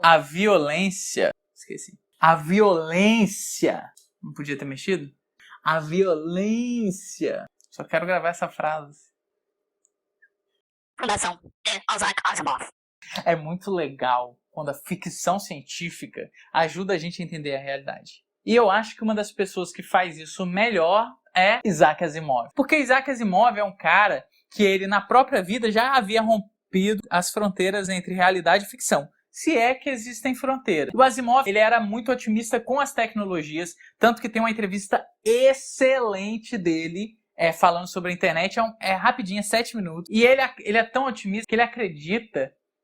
A violência... Esqueci. A violência... Não podia ter mexido? A violência... Só quero gravar essa frase. Fundação Isaac Asimov. É muito legal quando a ficção científica ajuda a gente a entender a realidade. E eu acho que uma das pessoas que faz isso melhor é Isaac Asimov. Porque Isaac Asimov é um cara que ele, na própria vida, já havia rompido as fronteiras entre realidade e ficção. Se é que existem fronteiras. O Asimov, ele era muito otimista com as tecnologias, tanto que tem uma entrevista excelente dele falando sobre a internet, é rapidinho, 7 minutos. E ele é tão otimista que ele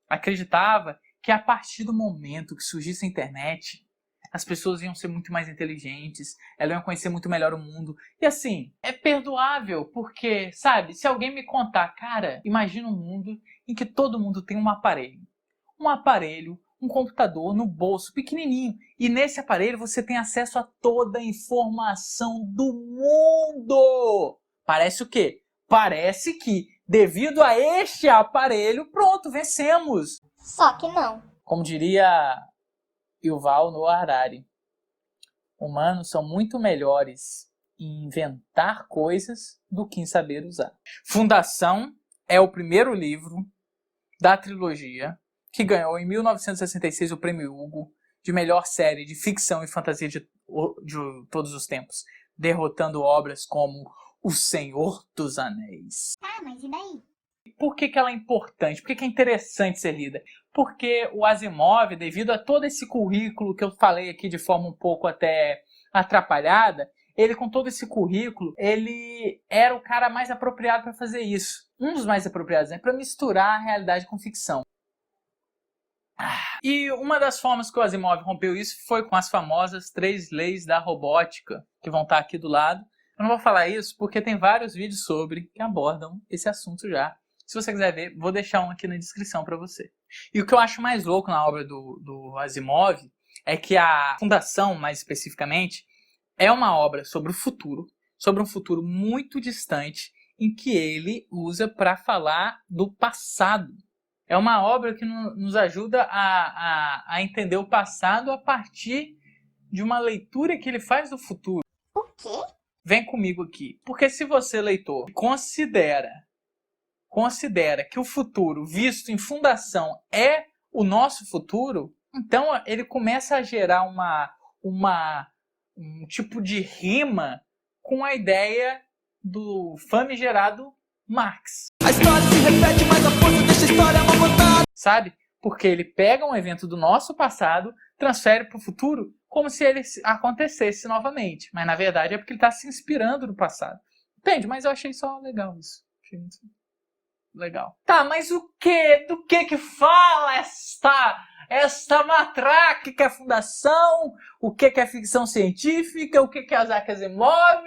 acreditava que a partir do momento que surgisse a internet, as pessoas iam ser muito mais inteligentes, elas iam conhecer muito melhor o mundo. E assim, é perdoável, porque, sabe, se alguém me contar, cara, imagina um mundo em que todo mundo tem um aparelho, um computador no bolso, pequenininho, e nesse aparelho você tem acesso a toda a informação do mundo. Parece o quê? Parece que, devido a este aparelho, pronto, vencemos. Só que não. Como diria Yuval Noah Harari, humanos são muito melhores em inventar coisas do que em saber usar. Fundação é o primeiro livro da trilogia que ganhou em 1966 o Prêmio Hugo de melhor série de ficção e fantasia de todos os tempos, derrotando obras como O Senhor dos Anéis. Ah, mas e daí? Por que ela é importante? Por que é interessante ser lida? Porque o Asimov, devido a todo esse currículo que eu falei aqui de forma um pouco até atrapalhada, ele com todo esse currículo, ele era o cara mais apropriado para fazer isso. Um dos mais apropriados, né? Para misturar a realidade com ficção. E uma das formas que o Asimov rompeu isso foi com as famosas 3 leis da robótica, que vão estar aqui do lado. Eu não vou falar isso porque tem vários vídeos sobre que abordam esse assunto já. Se você quiser ver, vou deixar um aqui na descrição para você. E o que eu acho mais louco na obra do Asimov é que a Fundação, mais especificamente, é uma obra sobre o futuro, sobre um futuro muito distante, em que ele usa para falar do passado. É uma obra que nos ajuda a entender o passado a partir de uma leitura que ele faz do futuro. O quê? Vem comigo aqui. Porque se você, leitor, considera que o futuro visto em Fundação é o nosso futuro, então ele começa a gerar um tipo de rima com a ideia do famigerado Marx. A história se repete, mas a força dessa história é uma vontade. Sabe? Porque ele pega um evento do nosso passado, transfere para o futuro, como se ele acontecesse novamente. Mas na verdade é porque ele está se inspirando no passado. Entende? Mas eu achei só legal isso. Achei muito legal. Tá, mas o que? Do que fala esta matraca que é a Fundação? O que é ficção científica? O que é Isaac Asimov?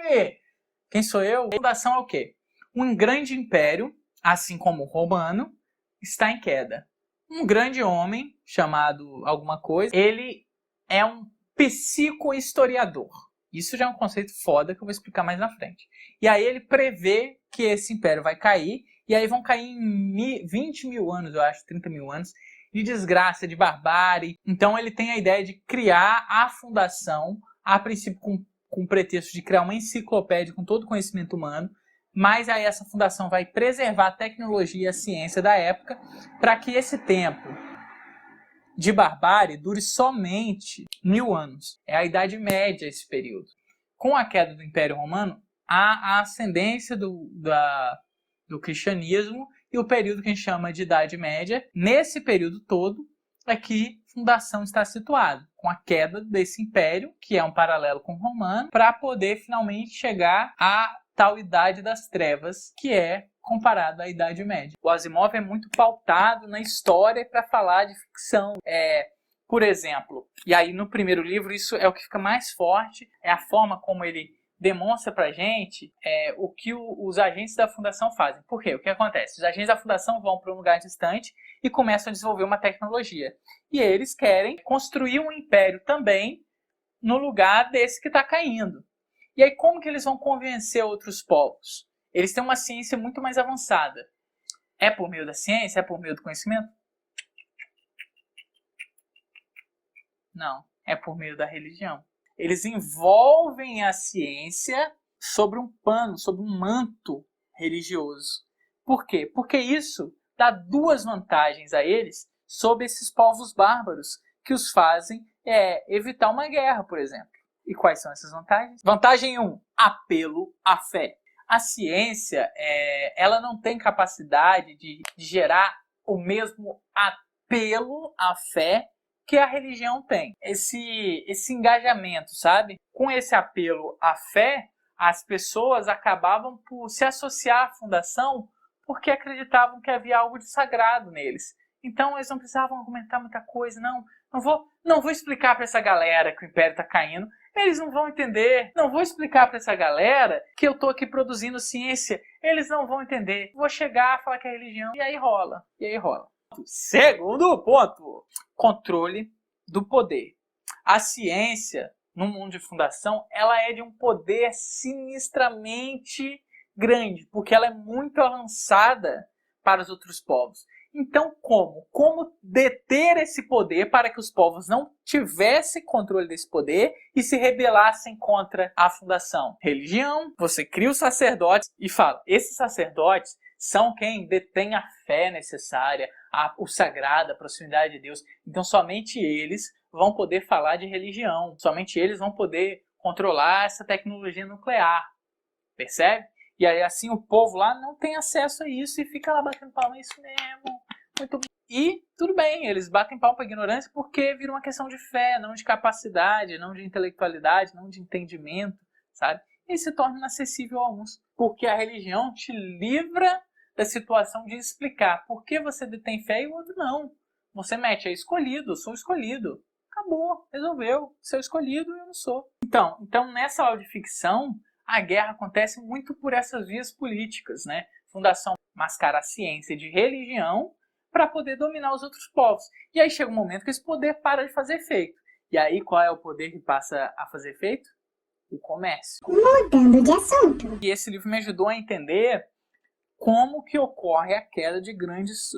Quem sou eu? A Fundação é o quê? Um grande império, assim como o romano, está em queda. Um grande homem, chamado alguma coisa, ele é um psicohistoriador. Isso já é um conceito foda que eu vou explicar mais na frente. E aí ele prevê que esse império vai cair, e aí vão cair em 20 mil anos, eu acho, 30 mil anos, de desgraça, de barbárie. Então ele tem a ideia de criar a fundação, a princípio com o pretexto de criar uma enciclopédia com todo o conhecimento humano, mas aí essa fundação vai preservar a tecnologia e a ciência da época para que esse tempo de barbárie dure somente 1000 anos. É a Idade Média esse período. Com a queda do Império Romano, há a ascendência do cristianismo e o período que a gente chama de Idade Média. Nesse período todo é que a fundação está situada, com a queda desse império, que é um paralelo com o romano, para poder finalmente chegar à tal Idade das Trevas, que é comparado à Idade Média. O Asimov é muito pautado na história para falar de ficção. Por exemplo, e aí no primeiro livro isso é o que fica mais forte, é a forma como ele demonstra pra gente o que os agentes da fundação fazem. Por quê? O que acontece? Os agentes da fundação vão para um lugar distante e começam a desenvolver uma tecnologia. E eles querem construir um império também no lugar desse que está caindo. E aí como que eles vão convencer outros povos? Eles têm uma ciência muito mais avançada. É por meio da ciência? É por meio do conhecimento? Não, é por meio da religião. Eles envolvem a ciência sobre um pano, sobre um manto religioso. Por quê? Porque isso dá duas vantagens a eles sobre esses povos bárbaros que os fazem evitar uma guerra, por exemplo. E quais são essas vantagens? Vantagem 1, apelo à fé. A ciência, ela não tem capacidade de gerar o mesmo apelo à fé que a religião tem. Esse engajamento, sabe? Com esse apelo à fé, as pessoas acabavam por se associar à fundação porque acreditavam que havia algo de sagrado neles. Então eles não precisavam argumentar muita coisa, não vou explicar para essa galera que o império está caindo, eles não vão entender. Não vou explicar para essa galera que eu estou aqui produzindo ciência, eles não vão entender. Vou chegar, falar que é religião, e aí rola. Segundo ponto, controle do poder. A ciência, no mundo de fundação, ela é de um poder sinistramente grande, porque ela é muito avançada para os outros povos. Então, como deter esse poder para que os povos não tivessem controle desse poder e se rebelassem contra a fundação? Religião, você cria os sacerdotes e fala, esses sacerdotes são quem detém a fé necessária, o sagrado, a proximidade de Deus. Então, somente eles vão poder falar de religião, somente eles vão poder controlar essa tecnologia nuclear, percebe? E aí assim o povo lá não tem acesso a isso e fica lá batendo palma, é isso mesmo, muito bom. E tudo bem, eles batem palma para a ignorância porque vira uma questão de fé, não de capacidade, não de intelectualidade, não de entendimento, sabe? E se torna inacessível a uns, porque a religião te livra da situação de explicar por que você detém fé e o outro não. Você mete, é escolhido, sou escolhido. Acabou, resolveu, sou escolhido e eu não sou. Então nessa aula de ficção, a guerra acontece muito por essas vias políticas, né? Fundação mascara a ciência de religião para poder dominar os outros povos. E aí chega um momento que esse poder para de fazer efeito. E aí qual é o poder que passa a fazer efeito? O comércio. Mudando de assunto. E esse livro me ajudou a entender como que ocorre a queda de grandes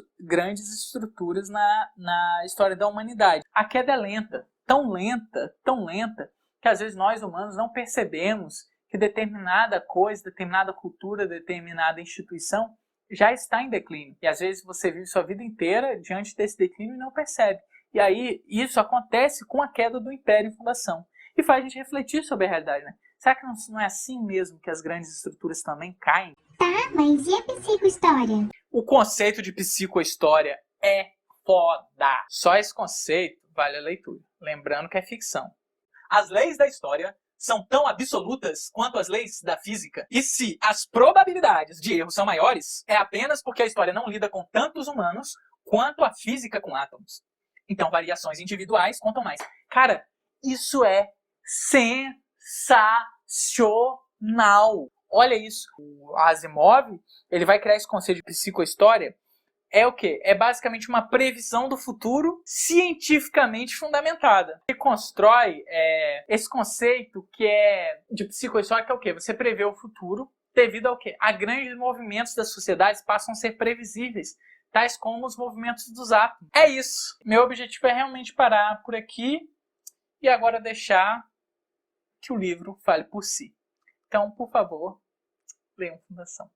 estruturas na história da humanidade. A queda é lenta, tão lenta, que às vezes nós humanos não percebemos que determinada coisa, determinada cultura, determinada instituição já está em declínio. E às vezes você vive sua vida inteira diante desse declínio e não percebe. E aí isso acontece com a queda do Império em fundação. E faz a gente refletir sobre a realidade, né? Será que não é assim mesmo que as grandes estruturas também caem? Tá, mas e a psicohistória? O conceito de psicohistória é foda. Só esse conceito vale a leitura. Lembrando que é ficção. As leis da história são tão absolutas quanto as leis da física. E se as probabilidades de erro são maiores, é apenas porque a história não lida com tantos humanos quanto a física com átomos. Então, variações individuais contam mais. Cara, isso é sensacional. Olha isso. O Asimov, ele vai criar esse conceito de psicohistória. É o quê? É basicamente uma previsão do futuro cientificamente fundamentada. Ele constrói esse conceito que é de psicohistória, que é o quê? Você prevê o futuro devido ao quê? A grandes movimentos das sociedades passam a ser previsíveis, tais como os movimentos dos átomos. É isso. Meu objetivo é realmente parar por aqui e agora deixar que o livro fale por si. Então, por favor, leiam Fundação.